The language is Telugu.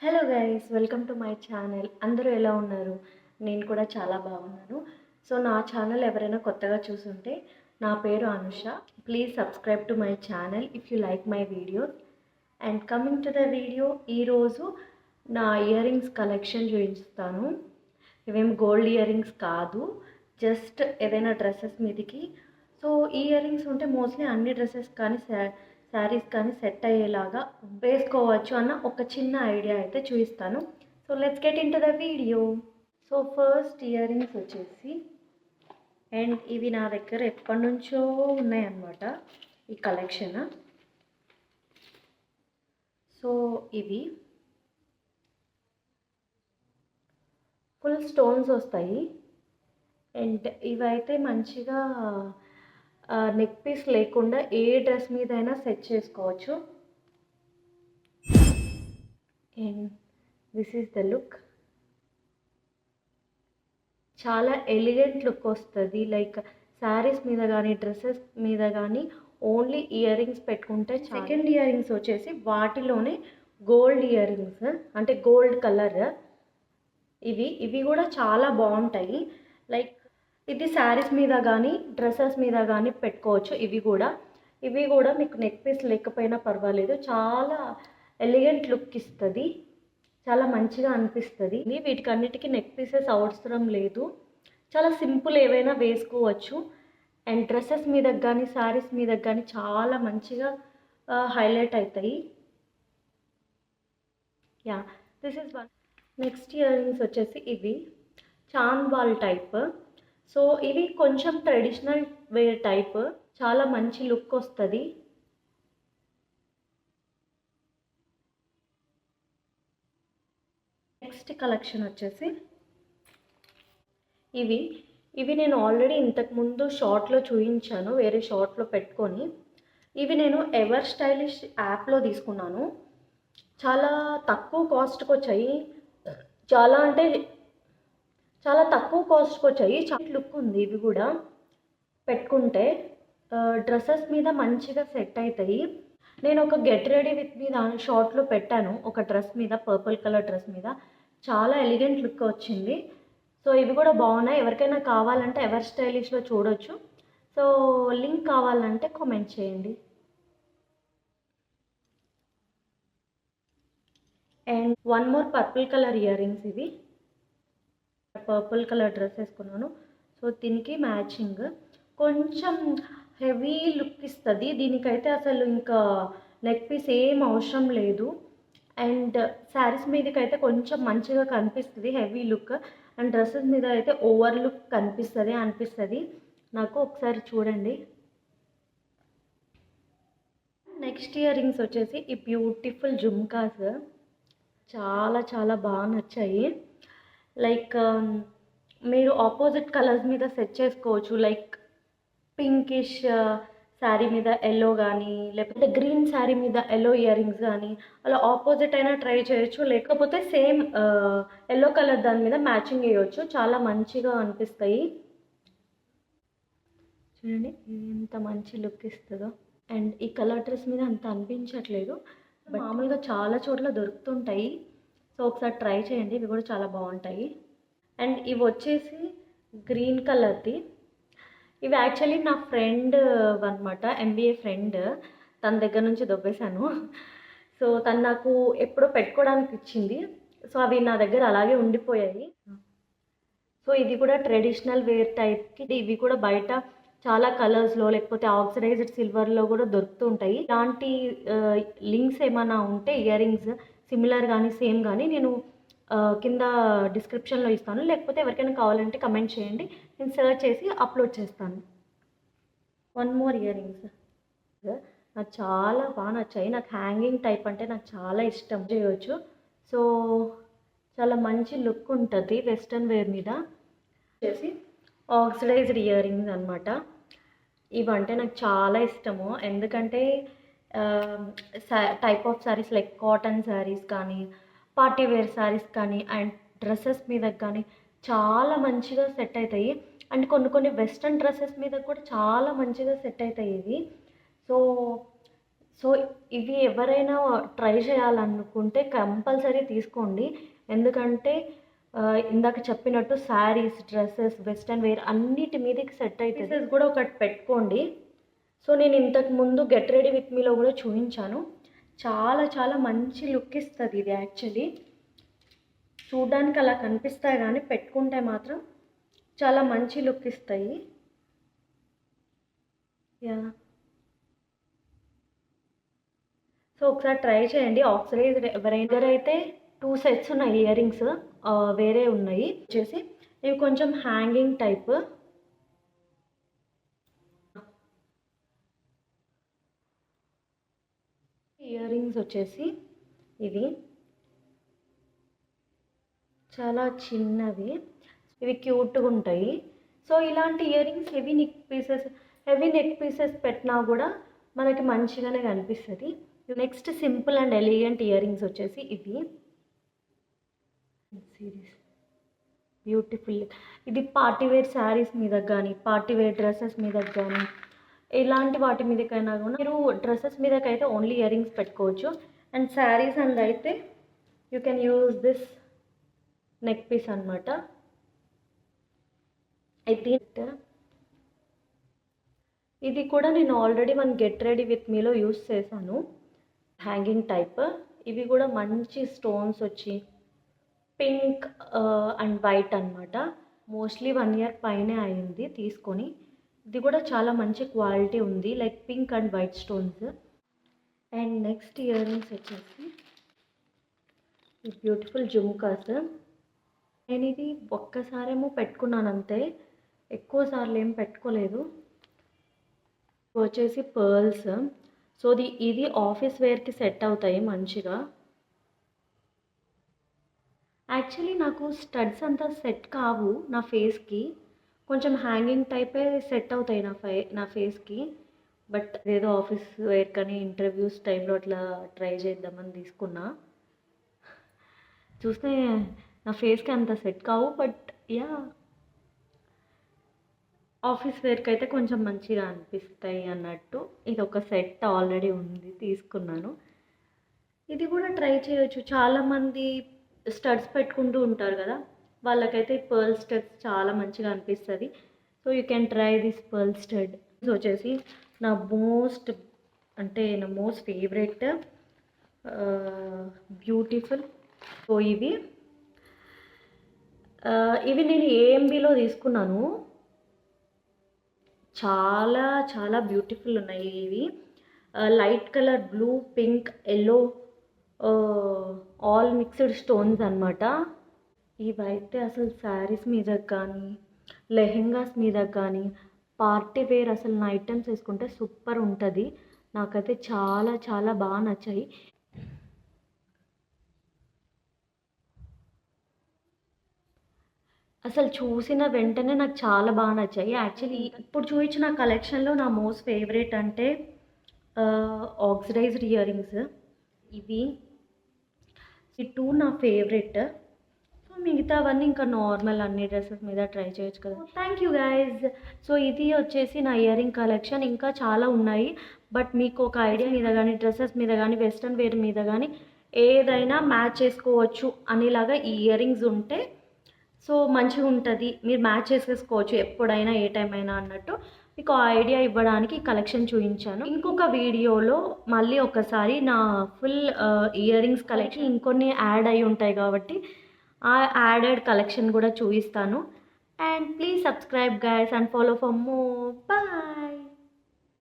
Hello guys, welcome to my channel. అందరూ ఎలా ఉన్నారు? నేను కూడా చాలా బాగున్నాను. సో నా ఛానల్ ఎవరైనా కొత్తగా చూసుంటే, నా పేరు Anusha. Please subscribe to my channel if you like my videos. And coming to the video, ఈరోజు నా ఇయర్ రింగ్స్ కలెక్షన్ చూపిస్తాను. ఇవేం గోల్డ్ ఇయర్ రింగ్స్ కాదు, జస్ట్ ఏదైనా డ్రెస్సెస్ మీదకి. సో ఈ ఇయర్ రింగ్స్ ఉంటే మోస్ట్లీ అన్ని డ్రెస్సెస్ కానీ శారీస్ కానీ సెట్ అయ్యేలాగా వేసుకోవచ్చు అన్న ఒక చిన్న ఐడియా అయితే చూపిస్తాను. So let's get in to the video. So first ear rings వచ్చేసి, అండ్ ఇవి నా దగ్గర ఎప్పటి నుంచో ఉన్నాయన్నమాట ఈ కలెక్షన్. సో ఇవి ఫుల్ స్టోన్స్ వస్తాయి. అండ్ ఇవైతే మంచిగా నెక్ పీస్ లేకుండా ఏ డ్రెస్ మీద అయినా సెట్ చేసుకోవచ్చు. And this is the look. చాలా ఎలిగెంట్ లుక్ వస్తుంది. లైక్ శారీస్ మీద కానీ డ్రెస్సెస్ మీద కానీ ఓన్లీ ఇయర్ రింగ్స్ పెట్టుకుంటే. సెకండ్ ఇయర్ రింగ్స్ వచ్చేసి వాటిలోనే గోల్డ్ ఇయర్ రింగ్స్, అంటే గోల్డ్ కలర్. ఇవి కూడా చాలా బాగుంటాయి. లైక్ ఇది శారీస్ మీద కానీ డ్రెస్సెస్ మీద కానీ పెట్టుకోవచ్చు. ఇవి కూడా మీకు నెక్ పీస్ లేకపోయినా పర్వాలేదు, చాలా ఎలిగెంట్ లుక్ ఇస్తుంది, చాలా మంచిగా అనిపిస్తుంది. వీటికన్నిటికీ నెక్ పీసెస్ అవసరం లేదు, చాలా సింపుల్ ఏవైనా వేసుకోవచ్చు. అండ్ డ్రెస్సెస్ మీద కానీ శారీస్ మీద కానీ చాలా మంచిగా హైలైట్ అవుతాయి. Yeah, this is one. Next ear rings వచ్చేసి ఇవి చాంద్ బాల్ టైప్. సో ఇవి కొంచెం ట్రెడిషనల్ వేర్ టైప్, చాలా మంచి లుక్ వస్తుంది. నెక్స్ట్ కలెక్షన్ వచ్చేసి ఇవి నేను ఆల్రెడీ ఇంతకుముందు షార్ట్లో చూపించాను, వేరే షార్ట్లో పెట్టుకొని. ఇవి నేను ఎవర్ స్టైలిష్ యాప్లో తీసుకున్నాను. చాలా తక్కువ కాస్ట్కి వచ్చాయి, చాలా తక్కువ కాస్ట్కి వచ్చాయి. చాలా లుక్ ఉంది. ఇవి కూడా పెట్టుకుంటే డ్రెస్సెస్ మీద మంచిగా సెట్ అవుతాయి. నేను ఒక గెట్ రెడీ విత్ మీద షార్ట్లో పెట్టాను, ఒక డ్రెస్ మీద, పర్పుల్ కలర్ డ్రెస్ మీద. చాలా ఎలిగెంట్ లుక్ వచ్చింది. సో ఇవి కూడా బాగున్నాయి. ఎవరికైనా కావాలంటే ఎవర్ స్టైలిష్లో చూడొచ్చు. సో లింక్ కావాలంటే కామెంట్ చేయండి. And one more purple colour ear rings. ఇవి పర్పుల్ కలర్ డ్రెస్ వేసుకున్నాను. సో దీనికి మ్యాచింగ్ కొంచెం హెవీ లుక్ ఇస్తుంది. దీనికైతే అసలు ఇంకా నెక్ పీస్ ఏం అవసరం లేదు. అండ్ శారీస్ మీదకైతే కొంచెం మంచిగా కనిపిస్తుంది హెవీ లుక్, అండ్ డ్రెస్సెస్ మీద అయితే ఓవర్ లుక్ అనిపిస్తుంది నాకు. ఒకసారి చూడండి. నెక్స్ట్ ఇయర్ రింగ్స్ వచ్చేసి ఈ బ్యూటిఫుల్ జుమ్కాస్. చాలా చాలా బాగా నచ్చాయి. లైక్ మీరు ఆపోజిట్ కలర్స్ మీద సెట్ చేసుకోవచ్చు. లైక్ పింకిష్ శారీ మీద ఎల్లో కానీ, లేకపోతే గ్రీన్ శారీ మీద ఎల్లో ఇయర్ రింగ్స్ కానీ, అలా ఆపోజిట్ అయినా ట్రై చేయొచ్చు. లేకపోతే సేమ్ ఎల్లో కలర్ దాని మీద మ్యాచింగ్ వేయవచ్చు, చాలా మంచిగా అనిపిస్తాయి. చూడండి ఎంత మంచి లుక్ ఇస్తుందో. అండ్ ఈ కలర్ డ్రెస్ మీద అంత అనిపించట్లేదు, మామూలుగా చాలా చోట్ల దొరుకుతుంటాయి. సో ఒకసారి ట్రై చేయండి, ఇవి కూడా చాలా బాగుంటాయి. అండ్ ఇవి వచ్చేసి గ్రీన్ కలర్ది. ఇవి యాక్చువల్లీ నా ఫ్రెండ్ అనమాట, ఎంబీఏ ఫ్రెండ్. తన దగ్గర నుంచి దొబ్బేశాను. సో తను నాకు ఎప్పుడో పెట్టుకోవడానికి ఇచ్చింది. సో అవి నా దగ్గర అలాగే ఉండిపోయాయి. సో ఇది కూడా ట్రెడిషనల్ వేర్ టైప్కి. ఇవి కూడా బయట చాలా కలర్స్లో, లేకపోతే ఆక్సిడైజ్డ్ సిల్వర్లో కూడా దొరుకుతుంటాయి. ఇలాంటి లింక్స్ ఏమైనా ఉంటే ఇయర్ రింగ్స్ సిమిలర్ కానీ సేమ్ కానీ నేను కింద డిస్క్రిప్షన్లో ఇస్తాను. లేకపోతే ఎవరికైనా కావాలంటే కమెంట్ చేయండి, నేను సర్చ్ చేసి అప్లోడ్ చేస్తాను. వన్ మోర్ ఇయర్ రింగ్స్ నాకు చాలా బాగా నచ్చాయి. నాకు హ్యాంగింగ్ టైప్ అంటే నాకు చాలా ఇష్టం, చేయవచ్చు. సో చాలా మంచి లుక్ ఉంటుంది వెస్ట్రన్ వేర్ మీద. వచ్చేసి ఆక్సిడైజ్డ్ ఇయర్ రింగ్స్ అనమాట. ఇవంటే నాకు చాలా ఇష్టము, ఎందుకంటే type of saris like cotton saris కానీ, పార్టీ వేర్ శారీస్ కానీ, అండ్ డ్రెస్సెస్ మీద కానీ చాలా మంచిగా సెట్ అవుతాయి. అండ్ కొన్ని వెస్ట్రన్ డ్రెస్సెస్ మీద కూడా చాలా మంచిగా సెట్ అవుతాయి ఇవి. సో సో ఇవి ఎవరైనా ట్రై చేయాలనుకుంటే కంపల్సరీ తీసుకోండి. ఎందుకంటే ఇందాక చెప్పినట్టు శారీస్, డ్రెస్సెస్, వెస్టర్న్ వేర్ అన్నిటి మీదకి సెట్ అవుతుంది. పీసెస్ కూడా ఒకటి పెట్టుకోండి. సో నేను ఇంతకు ముందు గెట్ రెడీ విత్ మీలో కూడా చూపించాను. చాలా చాలా మంచి లుక్ ఇస్తుంది ఇది. యాక్చువల్లీ చూడడానికి అలా కనిపిస్తాయి కానీ పెట్టుకుంటే మాత్రం చాలా మంచి లుక్ ఇస్తాయి. యా, సో ఒకసారి ట్రై చేయండి. ఆక్సిడైజ్ ఎవరైతే 2 సెట్స్ ఉన్నాయి ఇయర్ రింగ్స్, వేరే ఉన్నాయి వచ్చేసి. ఇవి కొంచెం హ్యాంగింగ్ టైప్. ఇయర్ రింగ్స్ వచ్చేసి ఇవి చాలా చిన్నవి, ఇవి క్యూట్గా ఉంటాయి. సో ఇలాంటి ear rings heavy neck pieces పెట్టినా కూడా మనకి మంచిగానే కనిపిస్తుంది. Next simple and elegant ear rings వచ్చేసి ఇవి. Series beautiful. ఇది పార్టీవేర్ శారీస్ మీద కానీ, పార్టీవేర్ డ్రెస్సెస్ మీద కానీ, ఇలాంటి వాటి మీదకైనా కూడా మీరు డ్రెస్సెస్ మీదకైతే ఓన్లీ ఇయర్ రింగ్స్ పెట్టుకోవచ్చు. అండ్ శారీస్ అండ్ అయితే you can use this neck piece అనమాట. ఇది కూడా నేను ఆల్రెడీ గెట్ రెడీ విత్ మీలో యూస్ చేశాను, హ్యాంగింగ్ టైప్. ఇవి కూడా మంచి స్టోన్స్ వచ్చి పింక్ అండ్ వైట్ అనమాట. మోస్ట్లీ 1 year పైనే అయింది తీసుకొని. ఇది కూడా చాలా మంచి క్వాలిటీ ఉంది, like pink and white stones. And next ear rings వచ్చేసి ఈ బ్యూటిఫుల్ జుమ్కాస్. నేను ఇది ఒక్కసారేమో పెట్టుకున్నాను అంతే, ఎక్కువ సార్లు ఏం పెట్టుకోలేదు. వచ్చేసి పర్ల్స్. సో ఇది ఆఫీస్ వేర్కి సెట్ అవుతాయి మంచిగా. యాక్చువల్లీ నాకు స్టడ్స్ అంతా సెట్ కావు నా ఫేస్కి, కొంచెం హ్యాంగింగ్ టైపే సెట్ అవుతాయి నా ఫేస్కి. బట్ ఏదో ఆఫీస్ వేర్ కానీ ఇంటర్వ్యూస్ టైంలో అట్లా ట్రై చేద్దామని తీసుకున్నా. చూస్తే నా ఫేస్కి అంత సెట్ కావు, బట్ యా ఆఫీస్ వేర్కి అయితే కొంచెం మంచిగా అనిపిస్తాయి అన్నట్టు. ఇది ఒక సెట్ ఆల్రెడీ ఉంది, తీసుకున్నాను. ఇది కూడా ట్రై చేయొచ్చు. చాలామంది స్టడ్స్ పెట్టుకుంటూ ఉంటారు కదా, వాళ్ళకైతే పర్ల్ స్టడ్స్ చాలా మంచిగా అనిపిస్తుంది. So you can try this pearl stud. వచ్చేసి నా మోస్ట్ ఫేవరెట్ బ్యూటిఫుల్. సో ఇవి నేను ఏఎంబీలో తీసుకున్నాను. చాలా చాలా బ్యూటిఫుల్ ఉన్నాయి ఇవి. Light colour blue, pink, yellow, all mixed stones అనమాట. ఇవైతే అసలు శారీస్ మీద కానీ, లెహెంగాస్ మీద కానీ, పార్టీ వేర్ అసలు నైట్ టైమ్స్ వేసుకుంటే సూపర్ ఉంటుంది. నాకైతే చాలా చాలా బాగా నచ్చాయి. అసలు చూసిన వెంటనే నాకు చాలా బాగా నచ్చాయి. యాక్చువల్లీ ఇప్పుడు చూపించిన కలెక్షన్లో నా మోస్ట్ ఫేవరెట్ అంటే ఆక్సిడైజ్డ్ ఇయర్ రింగ్స్ ఇవి. ఈ 2 నా ఫేవరెట్. సో మిగతావన్నీ ఇంకా నార్మల్ అన్ని డ్రెస్సెస్ మీద ట్రై చేయొచ్చు కదా. Thank you guys. సో ఇది వచ్చేసి నా ఇయర్ రింగ్ కలెక్షన్. ఇంకా చాలా ఉన్నాయి, బట్ మీకు ఒక ఐడియా మీద కానీ, డ్రెస్సెస్ మీద కానీ, వెస్ట్రన్ వేర్ మీద కానీ ఏదైనా మ్యాచ్ చేసుకోవచ్చు అనేలాగా ఈ ఇయర్ రింగ్స్ ఉంటే సో మంచిగా ఉంటుంది. మీరు మ్యాచ్ చేసేసుకోవచ్చు ఎప్పుడైనా, ఏ టైం అయినా అన్నట్టు మీకు ఐడియా ఇవ్వడానికి కలెక్షన్ చూపించాను. ఇంకొక వీడియోలో మళ్ళీ ఒకసారి నా ఫుల్ ఇయర్ రింగ్స్ కలెక్షన్ ఇంకొన్ని యాడ్ అయి ఉంటాయి కాబట్టి ఆ యాడెడ్ కలెక్షన్ కూడా చూపిస్తాను. And please subscribe guys and follow for more. Bye.